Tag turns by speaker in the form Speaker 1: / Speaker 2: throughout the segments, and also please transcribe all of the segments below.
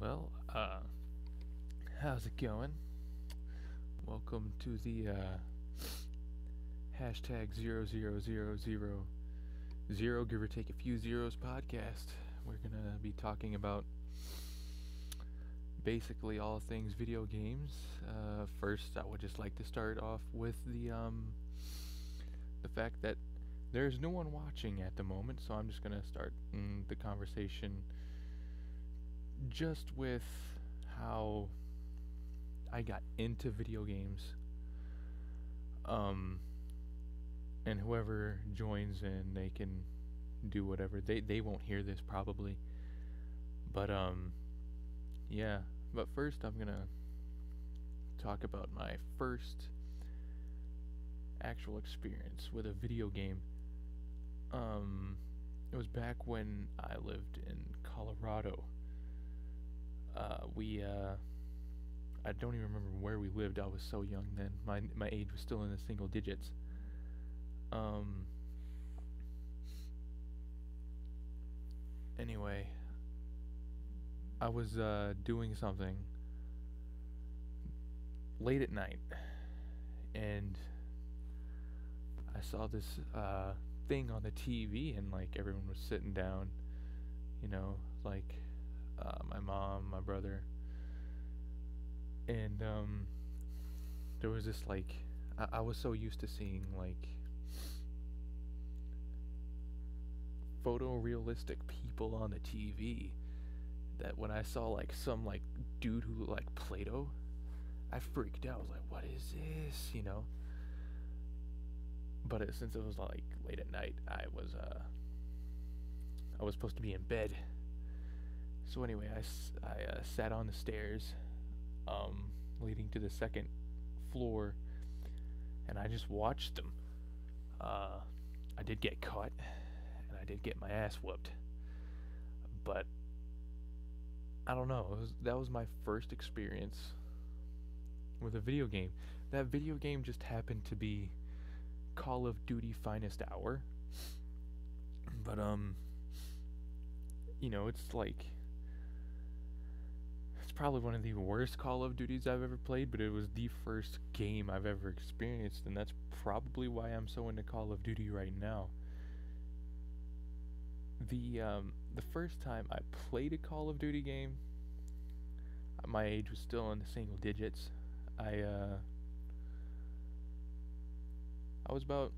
Speaker 1: Well, how's it going? Welcome to the hashtag 0000 give or take a few zeros podcast. We're gonna be talking about basically all things video games. First, I would just like to start off with the fact that there's no one watching at the moment, so I'm just gonna start the conversation just with how I got into video games. Um, and whoever joins in, they can do whatever. They won't hear this probably, but yeah. But first, I'm gonna talk about my first actual experience with a video game. It was back when I lived in Colorado. I don't even remember where we lived. I was so young then. My age was still in the single digits. Um. Anyway, I was doing something late at night, and I saw this thing on the TV, and like everyone was sitting down, like my mom, my brother, and there was this like I was so used to seeing like photorealistic people on the TV that when I saw like some like dude who looked like Play-Doh, I freaked out. I was like, "What is this?" But since it was like late at night, I was supposed to be in bed. So anyway, I sat on the stairs, leading to the second floor, and I just watched them. I did get caught, and I did get my ass whooped. But I don't know. That was my first experience with a video game. That video game just happened to be Call of Duty Finest Hour. But it's like it's probably one of the worst Call of Duties I've ever played, but it was the first game I've ever experienced, and that's probably why I'm so into Call of Duty right now. The first time I played a Call of Duty game, my age was still in the single digits. I was about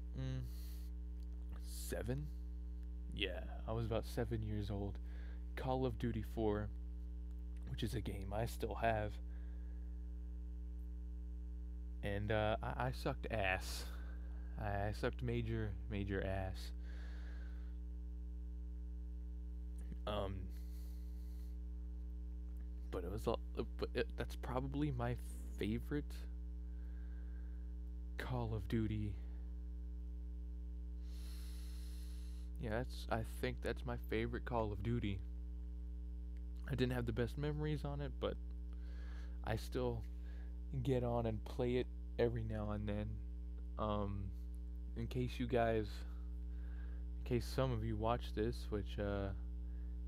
Speaker 1: 7. Yeah, I was about 7 years old. Call of Duty 4, which is a game I still have, and I sucked ass. I sucked major ass. Um, but that's probably my favorite Call of Duty. Yeah, I think that's my favorite Call of Duty. I didn't have the best memories on it, but I still get on and play it every now and then. Um, in case some of you watch this, which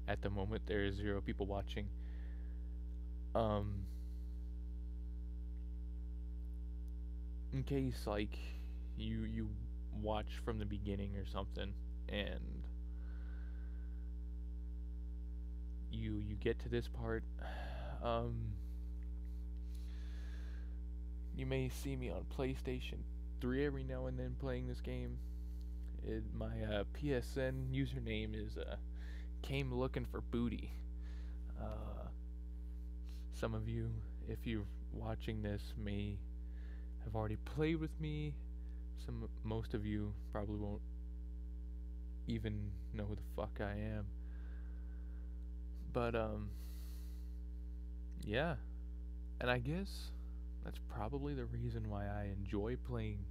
Speaker 1: at the moment there is 0 people watching. In case like you watch from the beginning or something, and you get to this part, you may see me on PlayStation 3 every now and then playing this game. My PSN username is came looking for booty. Some of you, if you're watching this, may have already played with me. Most of you probably won't even know who the fuck I am. But yeah. And I guess that's probably the reason why I enjoy playing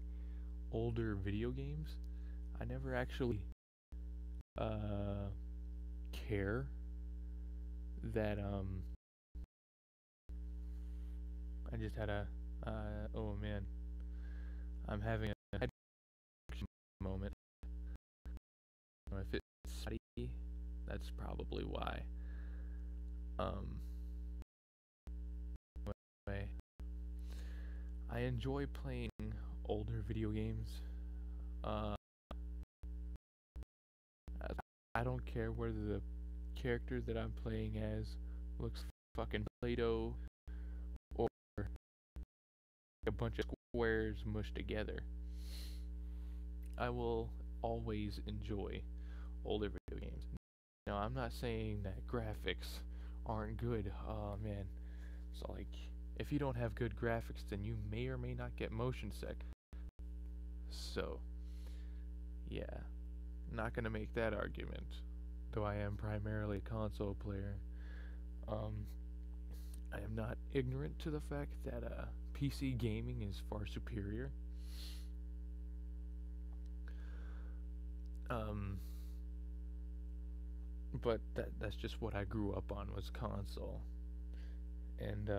Speaker 1: older video games. I never actually care that I just had a oh man, I'm having a head moment. If it's spotty, that's probably why. enjoy playing older video games. Uh, I don't care whether the character that I'm playing as looks fucking Play-Doh or a bunch of squares mushed together. I will always enjoy older video games. Now, I'm not saying that graphics aren't good. Oh man. So like, if you don't have good graphics, then you may or may not get motion sick. So, yeah, not gonna make that argument. Though I am primarily a console player. I am not ignorant to the fact that PC gaming is far superior. But that's just what I grew up on, was console. And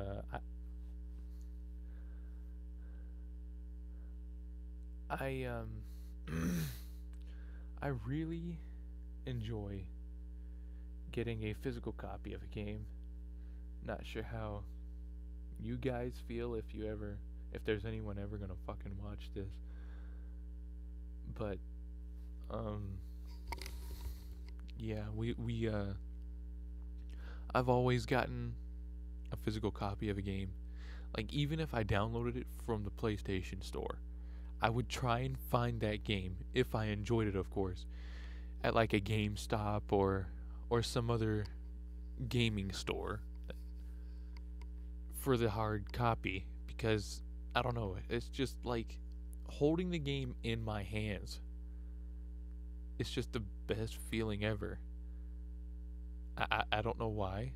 Speaker 1: I I really enjoy getting a physical copy of a game. Not sure how you guys feel, if there's anyone ever gonna fucking watch this. But yeah, we I've always gotten a physical copy of a game. Like, even if I downloaded it from the PlayStation Store, I would try and find that game, if I enjoyed it, of course, at like a GameStop or some other gaming store for the hard copy, because I don't know, it's just like holding the game in my hands. It's just the best feeling ever. I don't know why.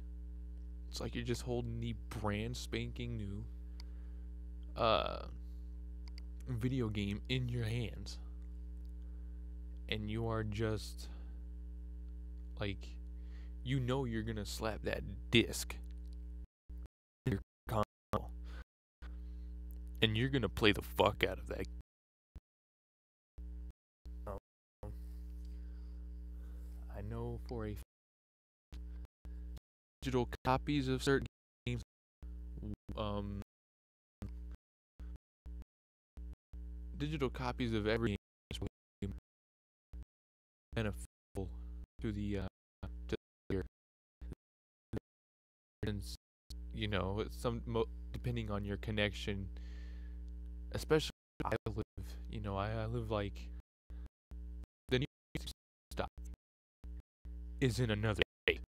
Speaker 1: It's like you're just holding the brand spanking new video game in your hands. And you are just like, you're gonna slap that disc in your console, and you're gonna play the fuck out of that. I know for a digital copies of certain games, digital copies of every game beneficial to the to the depending on your connection, especially I live like the nearest stop is in another state.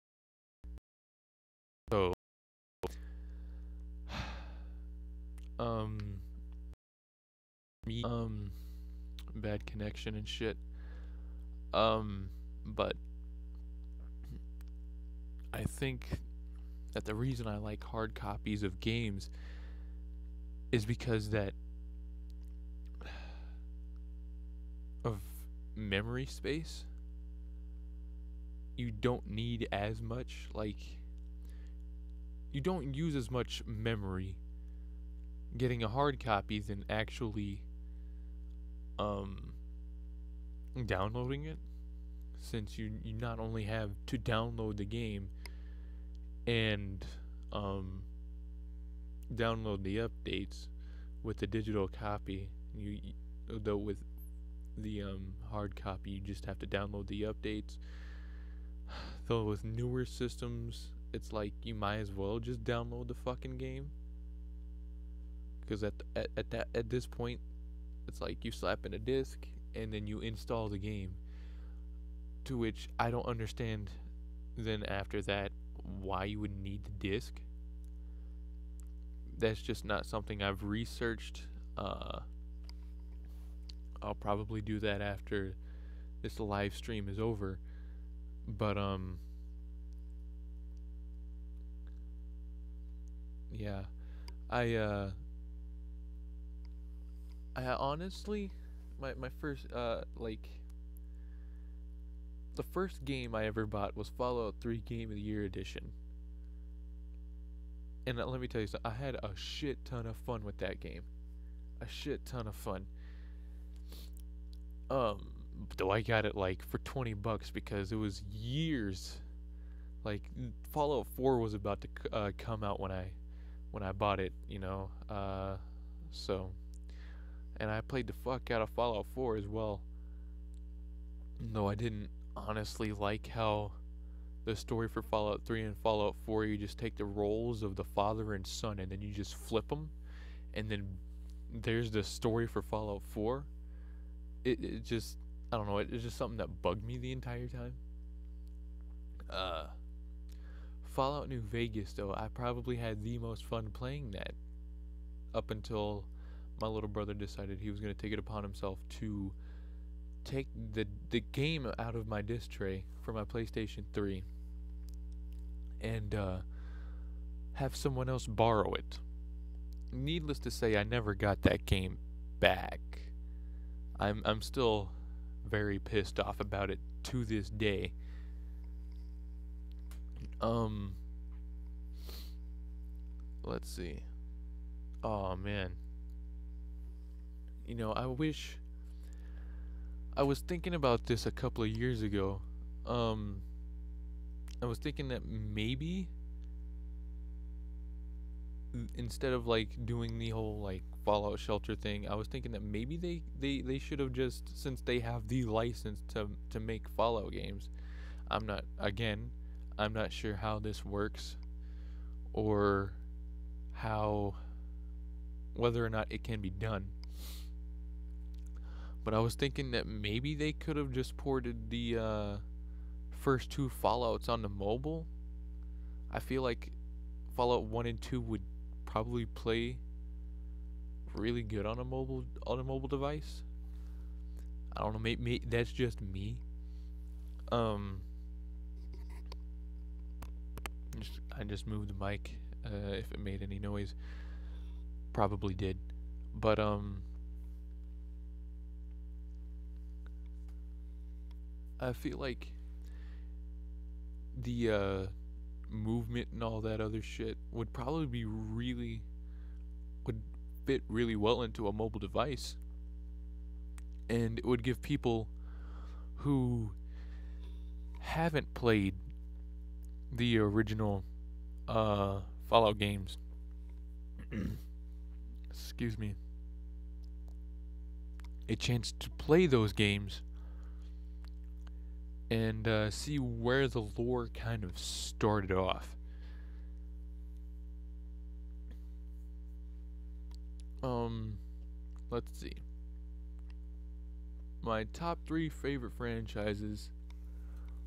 Speaker 1: So bad connection and shit. But I think that the reason I like hard copies of games is because that of memory space. You don't need as much, like, you don't use as much memory getting a hard copy than actually downloading it, since you not only have to download the game and download the updates with the digital copy, though with the hard copy you just have to download the updates. Though with newer systems, it's like you might as well just download the fucking game, because at this point, it's like you slap in a disc and then you install the game. To which I don't understand. Then after that, why you would need the disc? That's just not something I've researched. I'll probably do that after this live stream is over. But yeah, I honestly, my first the first game I ever bought was Fallout 3 Game of the Year edition. And let me tell you something, I had a shit ton of fun with that game. A shit ton of fun. Though I got it like for $20 because it was years. Like, Fallout 4 was about to come out when I bought it, So, and I played the fuck out of Fallout 4 as well. Though I didn't honestly like how the story for Fallout 3 and Fallout 4, you just take the roles of the father and son and then you just flip them. And then there's the story for Fallout 4. It just, I don't know, it's just something that bugged me the entire time. Fallout New Vegas, though, I probably had the most fun playing that up until my little brother decided he was going to take it upon himself to take the game out of my disc tray for my PlayStation 3 and have someone else borrow it. Needless to say, I never got that game back. I'm still very pissed off about it to this day. Let's see. Oh man. You know, I wish I was thinking about this a couple of years ago. I was thinking that maybe instead of like doing the whole like Fallout Shelter thing, I was thinking that maybe they should have just, since they have the license to make Fallout games. I'm not sure how this works or whether or not it can be done. But I was thinking that maybe they could have just ported the first two Fallouts onto mobile. I feel like Fallout 1 and 2 would probably play really good on a mobile device. I don't know, maybe that's just me. I just moved the mic. If it made any noise, probably did. But I feel like the movement and all that other shit would probably be would fit really well into a mobile device, and it would give people who haven't played the original Fallout games excuse me, a chance to play those games and see where the lore kind of started off. Let's see. My top 3 favorite franchises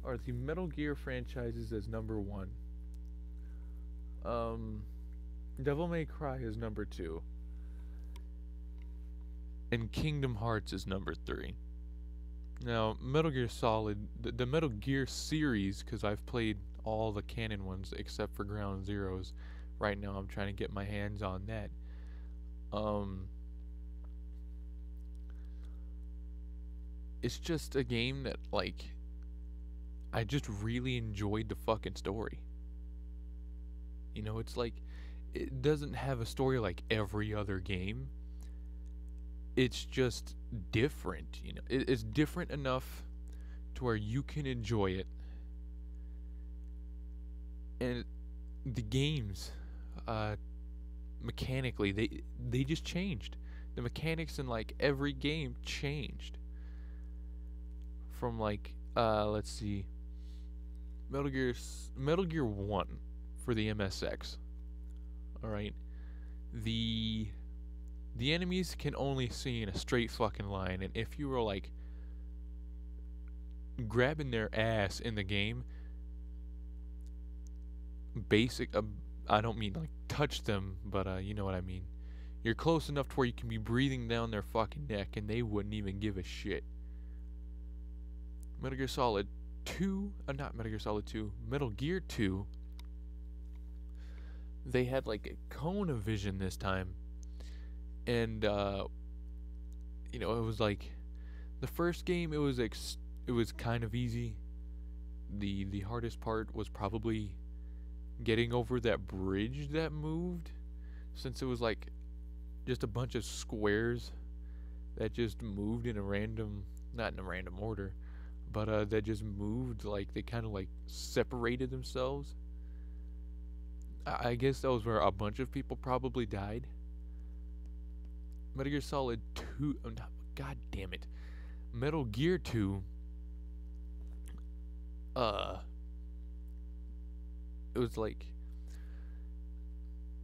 Speaker 1: are the Metal Gear franchises as number 1. Devil May Cry is number 2. And Kingdom Hearts is number 3. Now, Metal Gear Solid, the Metal Gear series, because I've played all the canon ones except for Ground Zeroes. Right now, I'm trying to get my hands on that. It's just a game that, like, I just really enjoyed the fucking story. You know, it's like, it doesn't have a story like every other game. It's just different, you know. It's different enough to where you can enjoy it. And the games, mechanically, they just changed. The mechanics in like every game changed. From like, let's see, Metal Gear 1 for the MSX. All right, the enemies can only see in a straight fucking line, and if you were like grabbing their ass in the game, I don't mean like touch them, but you know what I mean. You're close enough to where you can be breathing down their fucking neck, and they wouldn't even give a shit. Metal Gear Solid 2, not Metal Gear Solid 2, Metal Gear 2, they had like a cone of vision this time. And, you know, it was like, the first game, it was kind of easy. The hardest part was probably getting over that bridge that moved, since it was like just a bunch of squares that just moved in a random, not in a random order, but that just moved, like they kind of like separated themselves. I guess that was where a bunch of people probably died. Metal Gear Solid 2. Oh, no, God damn it. Metal Gear 2. It was like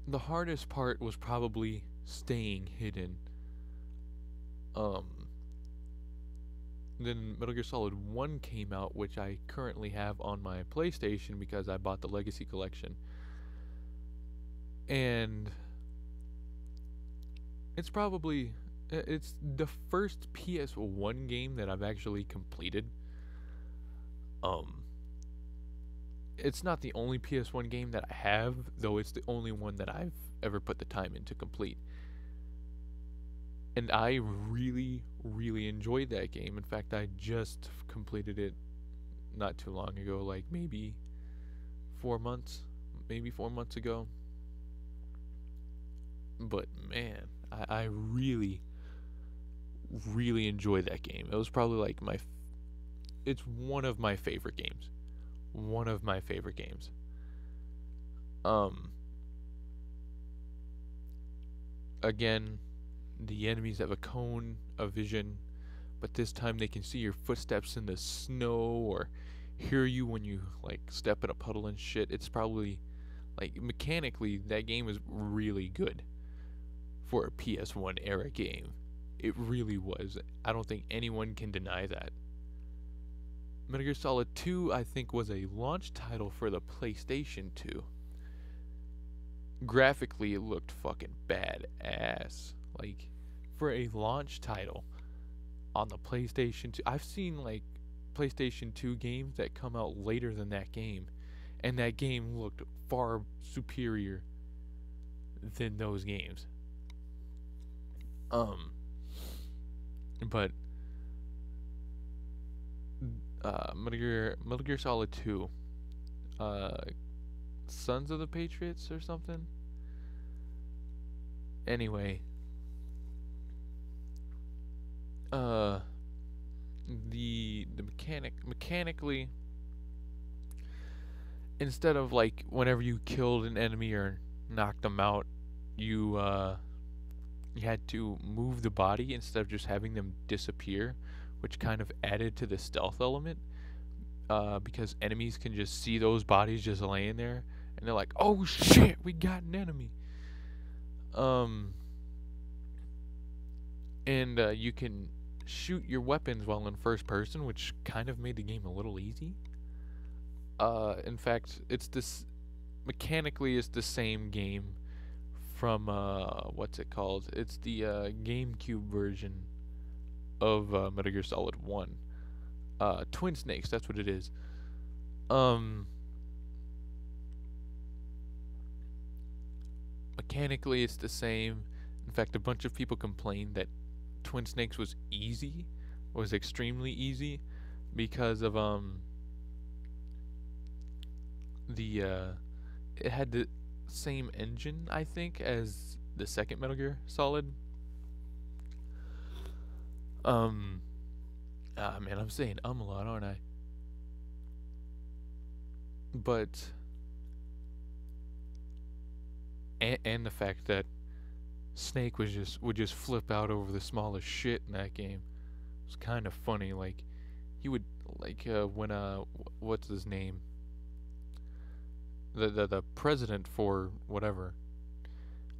Speaker 1: the hardest part was probably staying hidden. Um, then Metal Gear Solid 1 came out, which I currently have on my PlayStation because I bought the Legacy Collection. And it's the first PS1 game that I've actually completed. It's not the only PS1 game that I have, though it's the only one that I've ever put the time in to complete. And I really, really enjoyed that game. In fact, I just completed it not too long ago, like maybe 4 months ago. But man, I really, really enjoyed that game. It was probably like it's one of my favorite games. One of my favorite games. Again, the enemies have a cone of vision, but this time they can see your footsteps in the snow or hear you when you like step in a puddle and shit. It's probably like mechanically that game is really good for a PS1 era game. It really was. I don't think anyone can deny that. Metal Gear Solid 2, I think, was a launch title for the PlayStation 2. Graphically, it looked fucking badass. Like, for a launch title on the PlayStation 2, I've seen, like, PlayStation 2 games that come out later than that game, and that game looked far superior than those games. But Metal Gear Solid 2, Sons of the Patriots or something. Anyway, the mechanically, instead of like whenever you killed an enemy or knocked them out, you had to move the body instead of just having them disappear, which kind of added to the stealth element, because enemies can just see those bodies just laying there, and they're like, "Oh shit, we got an enemy." And you can shoot your weapons while in first person, which kind of made the game a little easy. In fact, mechanically it's the same game from what's it called? It's the GameCube version of Metal Gear Solid 1. Twin Snakes, that's what it is. Mechanically it's the same. In fact, a bunch of people complained that Twin Snakes was extremely easy because of it had the same engine, I think, as the second Metal Gear Solid. Man, I'm saying a lot, aren't I? But and the fact that Snake would just flip out over the smallest shit in that game. It was kind of funny. Like he would when what's his name? The president for whatever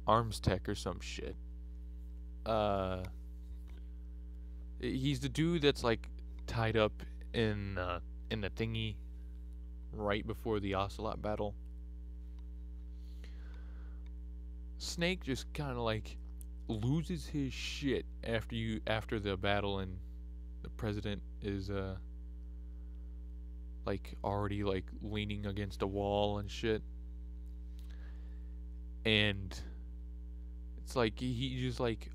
Speaker 1: Arms Tech or some shit. He's the dude that's like tied up in the thingy right before the Ocelot battle. Snake just kind of like loses his shit after the battle, and the president is like already like leaning against a wall and shit, and it's like he just like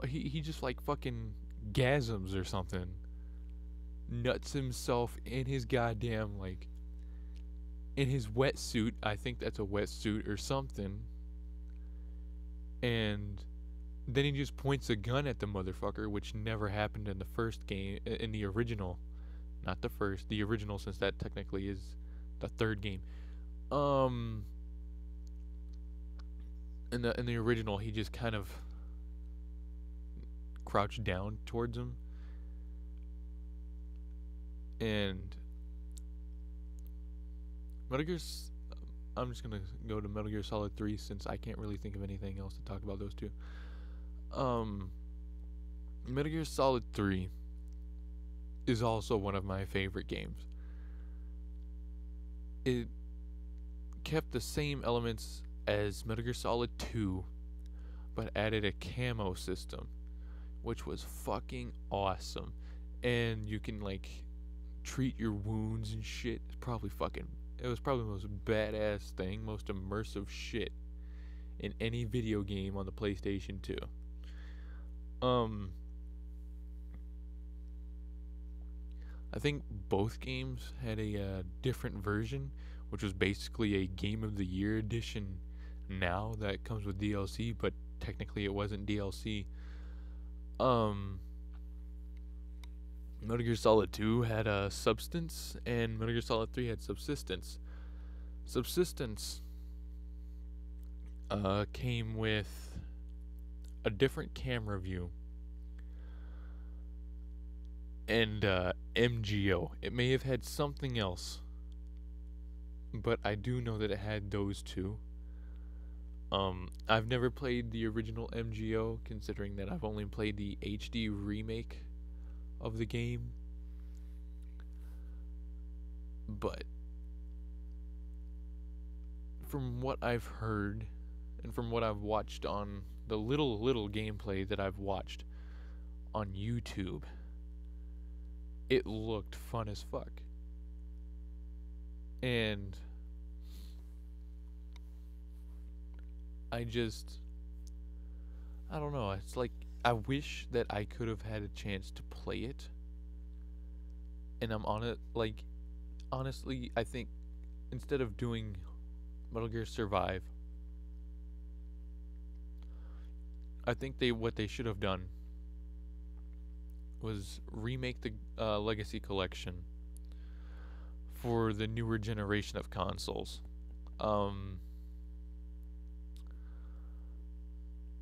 Speaker 1: he just like fucking gasms or something, nuts himself in his goddamn like in his wetsuit. I think that's a wetsuit or something. And then he just points a gun at the motherfucker, which never happened in the first game, in the original. Not the first, the original, since that technically is the third game. In the original, he just kind of crouch down towards him. And Metal Gear, I'm just gonna go to Metal Gear Solid 3 since I can't really think of anything else to talk about those two. Metal Gear Solid 3 is also one of my favorite games. It kept the same elements as Metal Gear Solid 2, but added a camo system, which was fucking awesome. And you can like treat your wounds and shit. It was probably the most badass thing, most immersive shit in any video game on the PlayStation 2. I think both games had a different version, which was basically a Game of the Year edition now that comes with DLC, but technically it wasn't DLC. Metal Gear Solid 2 had a substance, and Metal Gear Solid 3 had subsistence. Subsistence came with a different camera view and MGO. It may have had something else, but I do know that it had those two. I've never played the original MGO, considering that I've only played the HD remake of the game. But from what I've heard and from what I've watched on the little gameplay that I've watched on YouTube, it looked fun as fuck. And I don't know, it's like I wish that I could have had a chance to play it. And I'm on it, like, honestly, I think instead of doing Metal Gear Survive, I think what they should have done was remake the Legacy Collection for the newer generation of consoles.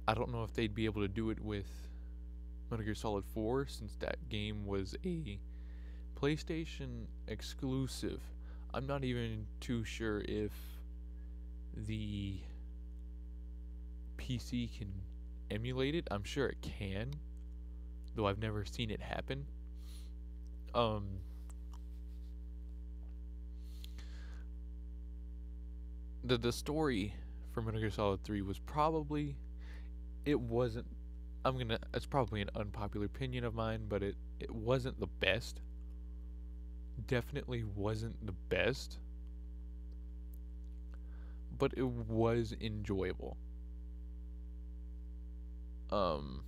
Speaker 1: I don't know if they'd be able to do it with Metal Gear Solid 4, since that game was a PlayStation exclusive. I'm not even too sure if the PC can emulate it. I'm sure it can, though I've never seen it happen. The story for Metal Gear Solid 3 was probably, it's probably an unpopular opinion of mine, but it wasn't the best. Definitely wasn't the best, but it was enjoyable. Metal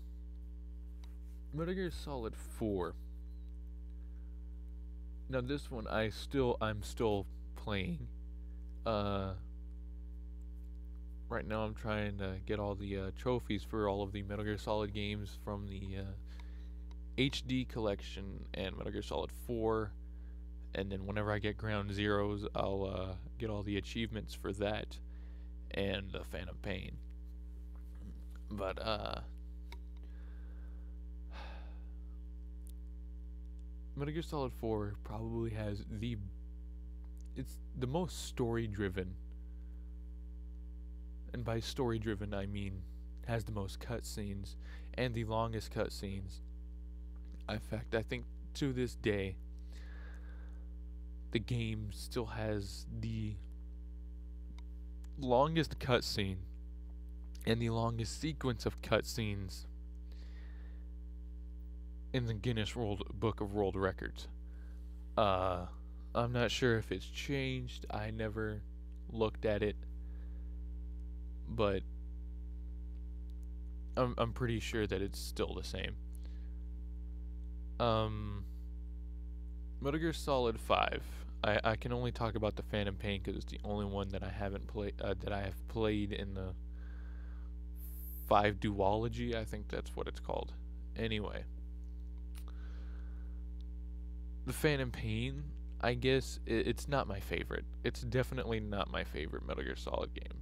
Speaker 1: Gear Solid 4. Now this one I'm still playing. Right now I'm trying to get all the trophies for all of the Metal Gear Solid games from the HD collection and Metal Gear Solid 4. And then whenever I get Ground Zeroes, I'll get all the achievements for that and the Phantom Pain. But Metal Gear Solid 4 probably has it's the most story driven. And by story driven I mean has the most cutscenes and the longest cutscenes. In fact, I think to this day the game still has the longest cutscene and the longest sequence of cutscenes in the Guinness Book of World Records. I'm not sure if it's changed. I never looked at it, but I'm pretty sure that it's still the same. Metal Gear Solid 5. I can only talk about the Phantom Pain because it's the only one that I haven't played. That I have played in the 5 duology. I think that's what it's called. Anyway, the Phantom Pain, I guess it's not my favorite. It's definitely not my favorite Metal Gear Solid game.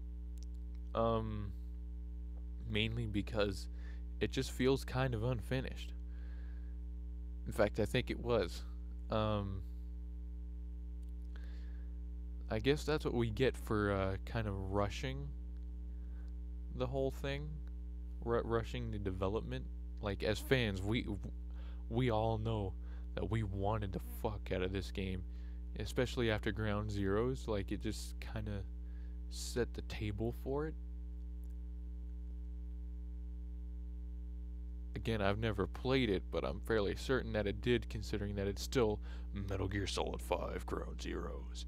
Speaker 1: Mainly because it just feels kind of unfinished. In fact, I think it was. Um, I guess that's what we get for kind of rushing the whole thing, rushing the development. Like as fans, we all know that we wanted the fuck out of this game, especially after Ground Zeroes. Like it just kind of set the table for it. Again, I've never played it, but I'm fairly certain that it did, considering that it's still Metal Gear Solid 5 Ground Zeroes.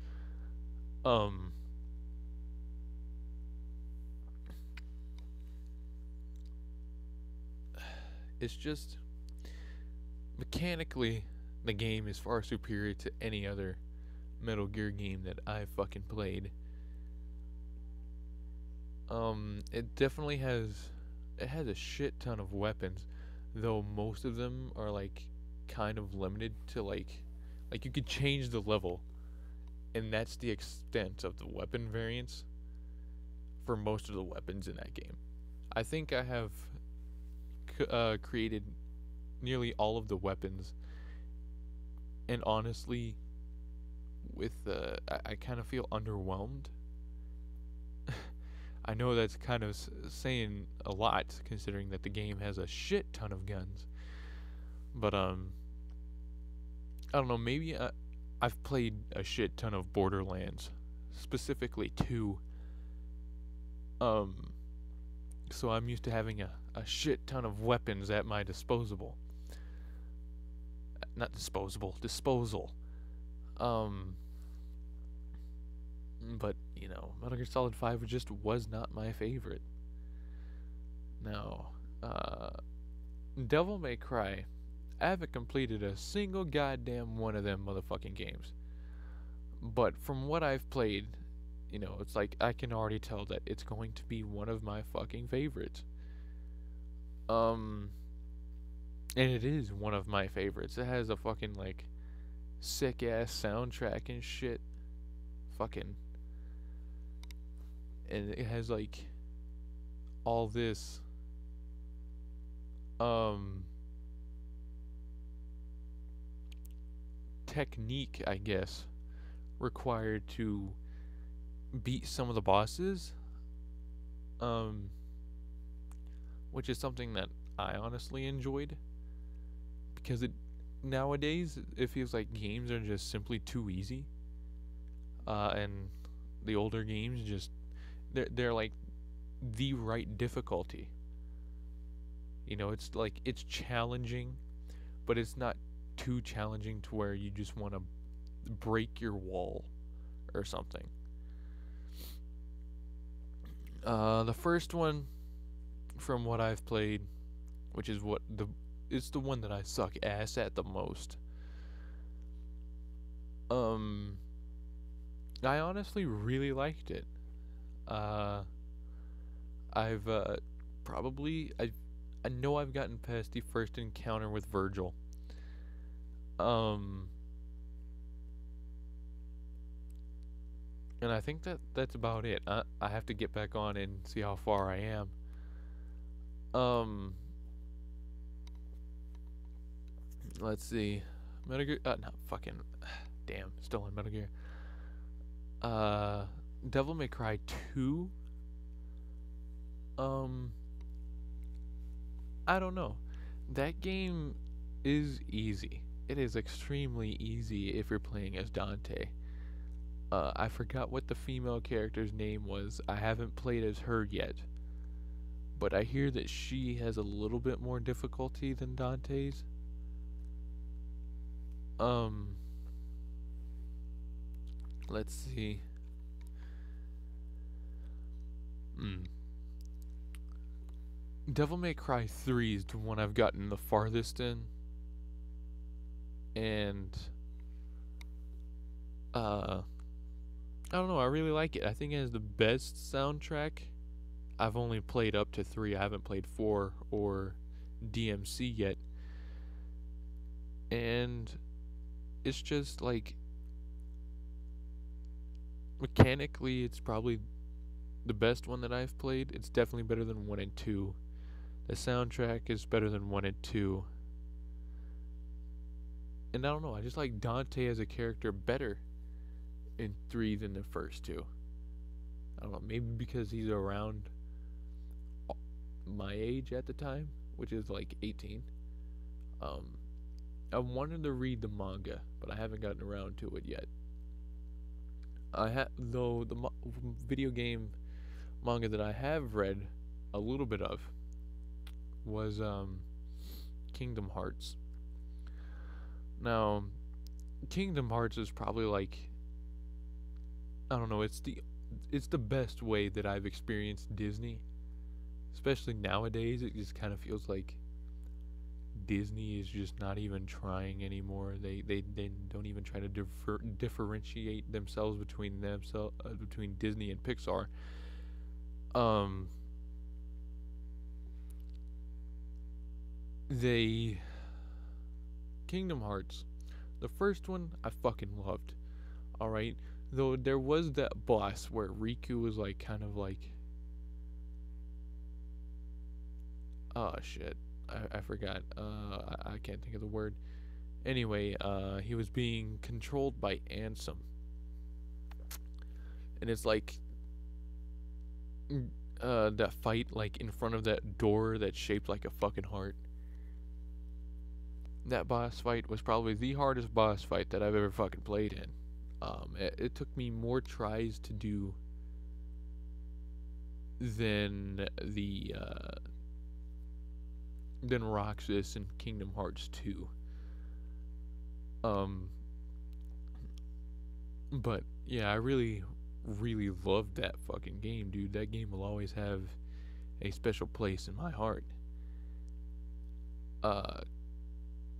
Speaker 1: It's just mechanically the game is far superior to any other Metal Gear game that I've fucking played. It definitely has a shit ton of weapons, though most of them are like kind of limited to like you could change the level, and that's the extent of the weapon variants for most of the weapons in that game. I think I have created nearly all of the weapons, and honestly, with I kind of feel underwhelmed. I know that's kind of saying a lot, considering that the game has a shit ton of guns. But I don't know. Maybe I've played a shit ton of Borderlands, specifically 2. So I'm used to having a shit ton of weapons at my disposal. Not disposable, disposal. But, you know, Metal Gear Solid 5 just was not my favorite. Now, Devil May Cry, I haven't completed a single goddamn one of them motherfucking games. But from what I've played, you know, it's like I can already tell that it's going to be one of my fucking favorites. And it is one of my favorites. It has a fucking, like, sick ass soundtrack and shit. Fucking. And it has, like, all this, technique, I guess, required to beat some of the bosses. Which is something that I honestly enjoyed, because nowadays it feels like games are just simply too easy. And the older games just they're like the right difficulty. You know, it's like it's challenging, but it's not too challenging to where you just want to break your wall or something. The first one, from what I've played, which is it's the one that I suck ass at the most. I honestly really liked it. I've probably I know I've gotten past the first encounter with Virgil. And I think that's about it. I have to get back on and see how far I am. Let's see. Metal Gear. Not fucking. Damn. Still on Metal Gear. Devil May Cry 2. I don't know. That game is easy. It is extremely easy if you're playing as Dante. I forgot what the female character's name was. I haven't played as her yet. But I hear that she has a little bit more difficulty than Dante's. Let's see. Devil May Cry 3 is the one I've gotten the farthest in. And I don't know, I really like it. I think it has the best soundtrack. I've only played up to 3. I haven't played 4 or DMC yet. And it's just like, mechanically it's probably the best one that I've played. It's definitely better than 1 and 2. The soundtrack is better than 1 and 2. And I don't know, I just like Dante as a character better in 3 than the first two. I don't know, maybe because he's around my age at the time, which is like 18. Um, I wanted to read the manga, but I haven't gotten around to it yet. Though the video game manga that I have read a little bit of was Kingdom Hearts. Now, Kingdom Hearts is probably like, I don't know, it's the best way that I've experienced Disney. Especially nowadays, it just kind of feels like Disney is just not even trying anymore. They don't even try to differentiate themselves between between Disney and Pixar. They Kingdom Hearts, the first one I fucking loved. All right, though there was that boss where Riku was like kind of like, oh shit, I forgot. I can't think of the word. Anyway, he was being controlled by Ansem, and it's like that fight like in front of that door that's shaped like a fucking heart. That boss fight was probably the hardest boss fight that I've ever fucking played in. It took me more tries to do than than Roxas in Kingdom Hearts 2. But yeah, I really loved that fucking game, dude. That game will always have a special place in my heart.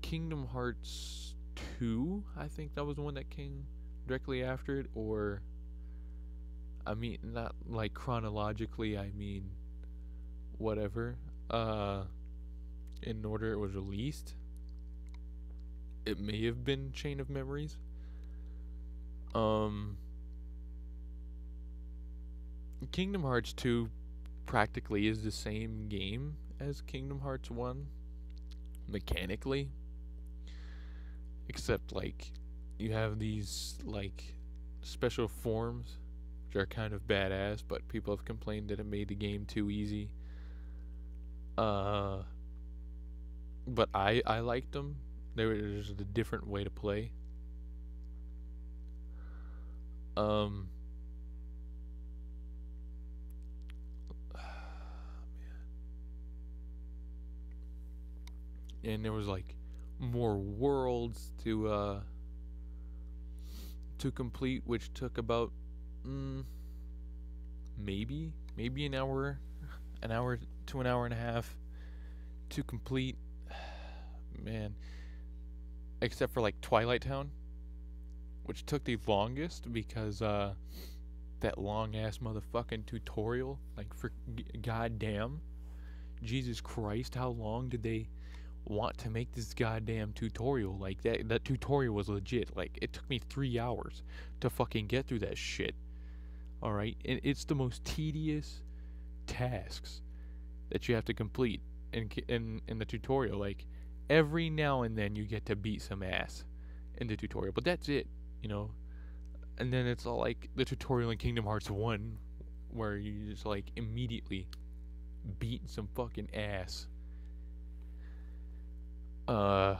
Speaker 1: Kingdom Hearts 2, I think that was the one that came directly after it, or I mean, not like chronologically, I mean, whatever. In order it was released. It may have been Chain of Memories. Kingdom Hearts 2 practically is the same game as Kingdom Hearts 1 mechanically, except like you have these like special forms which are kind of badass, but people have complained that it made the game too easy. But I liked them. There was a different way to play. Man. And there was like more worlds to complete, which took about maybe an hour to an hour and a half to complete. Man, except for like Twilight Town, which took the longest because that long ass motherfucking tutorial, like, for goddamn Jesus Christ, how long did they want to make this goddamn tutorial? Like, that tutorial was legit. Like, it took me 3 hours to fucking get through that shit. All right, and it's the most tedious tasks that you have to complete in the tutorial. Like, every now and then you get to beat some ass in the tutorial, but that's it, you know. And then it's all like the tutorial in Kingdom Hearts 1, where you just like immediately beat some fucking ass. Though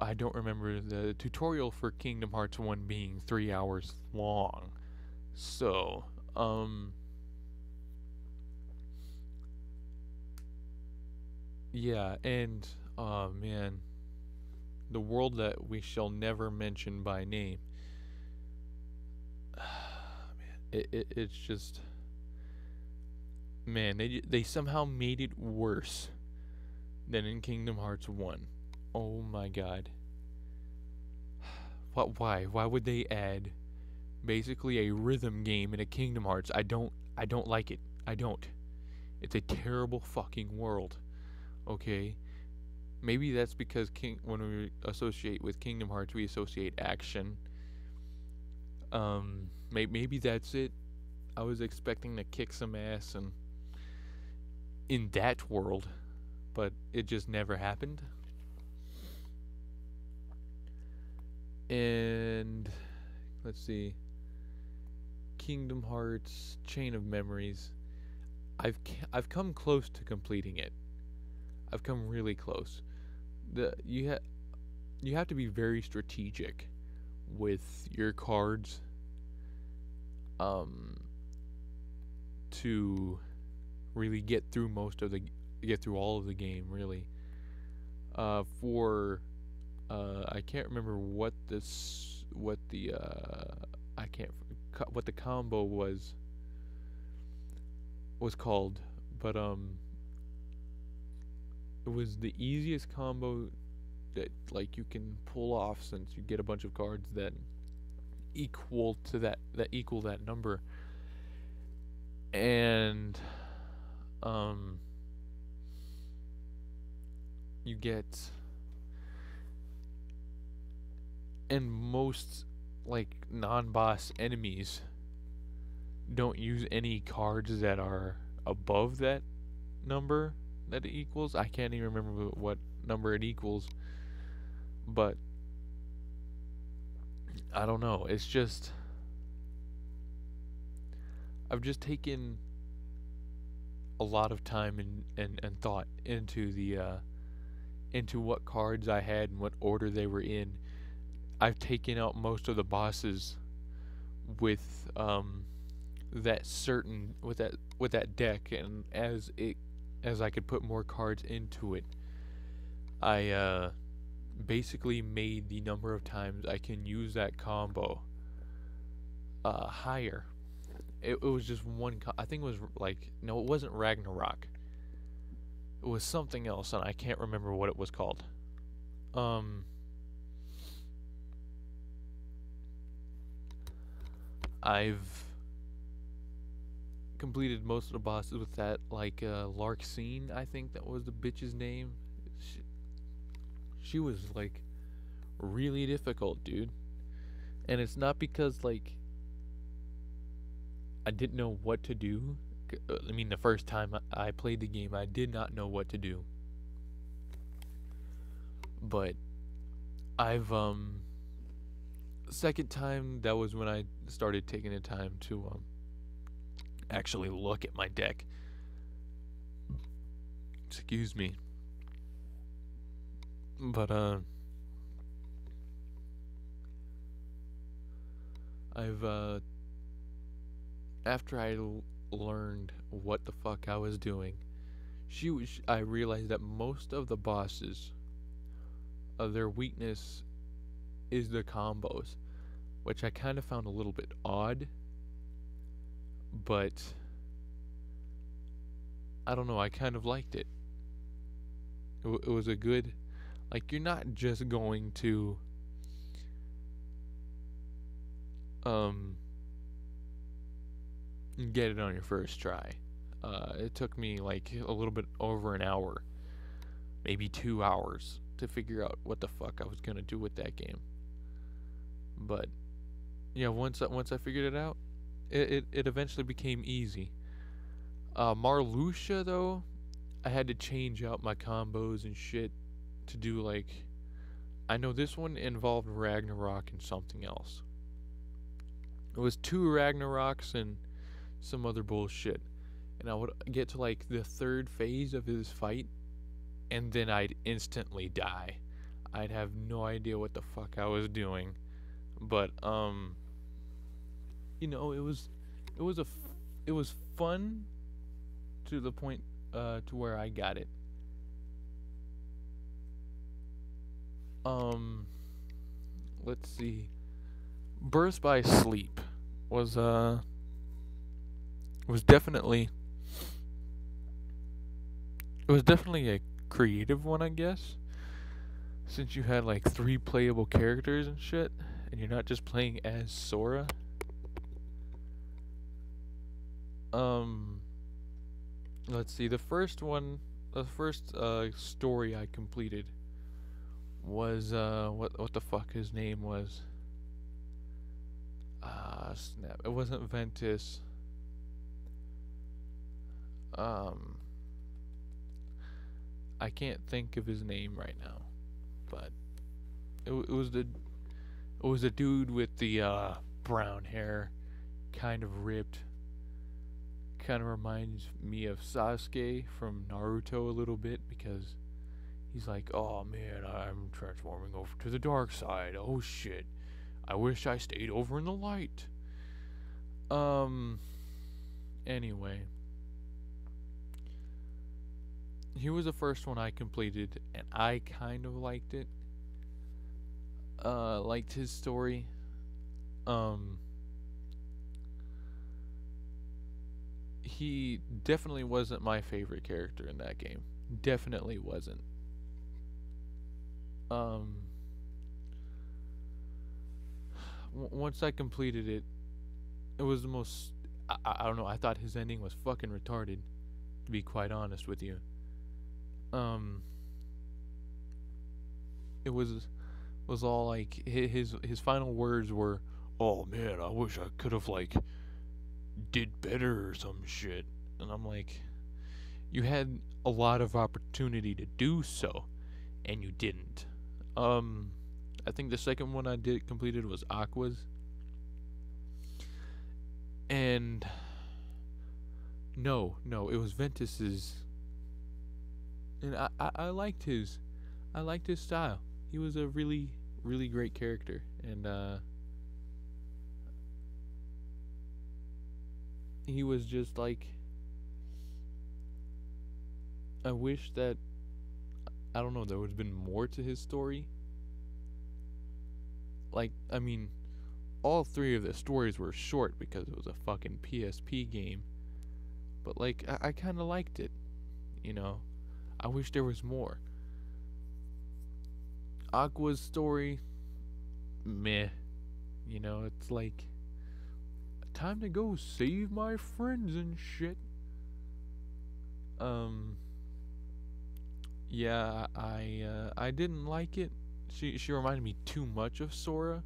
Speaker 1: I don't remember the tutorial for Kingdom Hearts 1 being 3 hours long. So, yeah, and, oh man, the world that we shall never mention by name. Man, it's just, man, they somehow made it worse than in Kingdom Hearts 1. Oh my god. Why would they add basically a rhythm game in a Kingdom Hearts? I don't like it. I don't. It's a terrible fucking world. Okay? Maybe that's because when we associate with Kingdom Hearts, we associate action. Maybe that's it. I was expecting to kick some ass and in that world, but it just never happened. And let's see, Kingdom Hearts Chain of Memories. I've come close to completing it. I've come really close. You have to be very strategic with your cards um to really get through all of the game really. For I can't remember what the I can't what the combo was called, but it was the easiest combo that like you can pull off, since you get a bunch of cards that equal that number. And um you get, and most like non-boss enemies don't use any cards that are above that number that it equals. I can't even remember what number it equals, but I don't know. It's just I've just taken a lot of time and thought into the into what cards I had and what order they were in. I've taken out most of the bosses with with that deck, and as I could put more cards into it, I basically made the number of times I can use that combo higher. It was just I think it was like, no, it wasn't Ragnarok. It was something else, and I can't remember what it was called. I've completed most of the bosses with that, like Larxene, I think that was the bitch's name. She was like really difficult, dude. And it's not because like I didn't know what to do. I mean, the first time I played the game, I did not know what to do. But I've second time, that was when I started taking the time to actually look at my deck. Excuse me. But I've after I learned what the fuck I was doing, I realized that most of the bosses, their weakness is the combos, which I kind of found a little bit odd, but I don't know, I kind of liked it. It was a good, like, you're not just going to get it on your first try. It took me like a little bit over an hour, maybe 2 hours, to figure out what the fuck I was gonna do with that game. But yeah, once I figured it out, it eventually became easy. Marluxia though, I had to change out my combos and shit to do, like, I know this one involved Ragnarok and something else. It was 2 Ragnaroks and some other bullshit. And I would get to like the third phase of his fight, and then I'd instantly die. I'd have no idea what the fuck I was doing. But you know, it was fun to the point to where I got it. Let's see. Birth by Sleep was was definitely it was definitely a creative one, I guess, since you had like 3 playable characters and shit, and you're not just playing as Sora. Let's see. The first story I completed was what the fuck his name was. Snap. It wasn't Ventus. I can't think of his name right now, but it was the dude with the brown hair, kind of ripped. Kind of reminds me of Sasuke from Naruto a little bit because he's like, "Oh man, I'm transforming over to the dark side. Oh shit. I wish I stayed over in the light." Um anyway, he was the first one I completed and I kind of liked it. Liked his story. Um he definitely wasn't my favorite character in that game. Definitely wasn't. Um Once I completed it, it was the most. I don't know. I thought his ending was fucking retarded. To be quite honest with you, um, it was all like his final words were, "Oh man, I wish I could have like did better or some shit," and I'm like, you had a lot of opportunity to do so, and you didn't. Um, I think the second one I did completed was Aqua's, and no, it was Ventus's, and I liked I liked his style. He was a really great character, and he was just like, I wish that, I don't know, there would have been more to his story. Like, I mean, all three of the stories were short because it was a fucking PSP game, but like I kind of liked it, you know. I wish there was more. Aqua's story, meh. You know, it's like time to go save my friends and shit. Um, yeah, I didn't like it. She reminded me too much of Sora.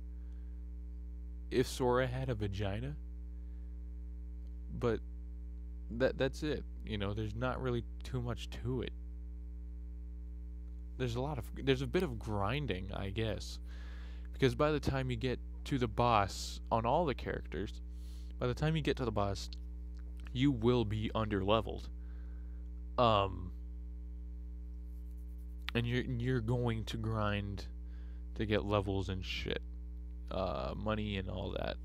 Speaker 1: If Sora had a vagina, but that's it. You know, there's not really too much to it. There's a bit of grinding, I guess, because by the time you get to the boss on all the characters, by the time you get to the boss, you will be under leveled. Um, and you're going to grind to get levels and shit, money and all that.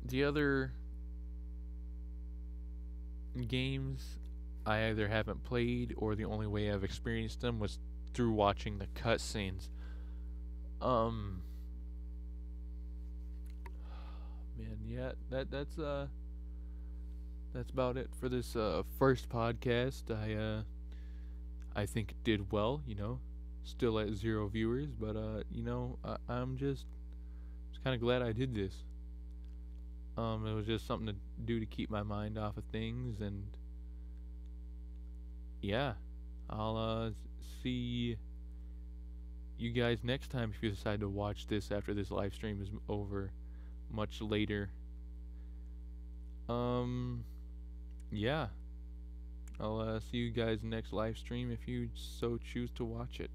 Speaker 1: The other games I either haven't played or the only way I've experienced them was through watching the cutscenes. Um, man, yeah, that's about it for this first podcast. I think it did well, you know. Still at 0 viewers, but you know, I'm just kind of glad I did this. It was just something to do to keep my mind off of things, and yeah, I'll see you guys next time if you decide to watch this after this live stream is over, much later. Um, yeah, I'll see you guys next live stream if you so choose to watch it.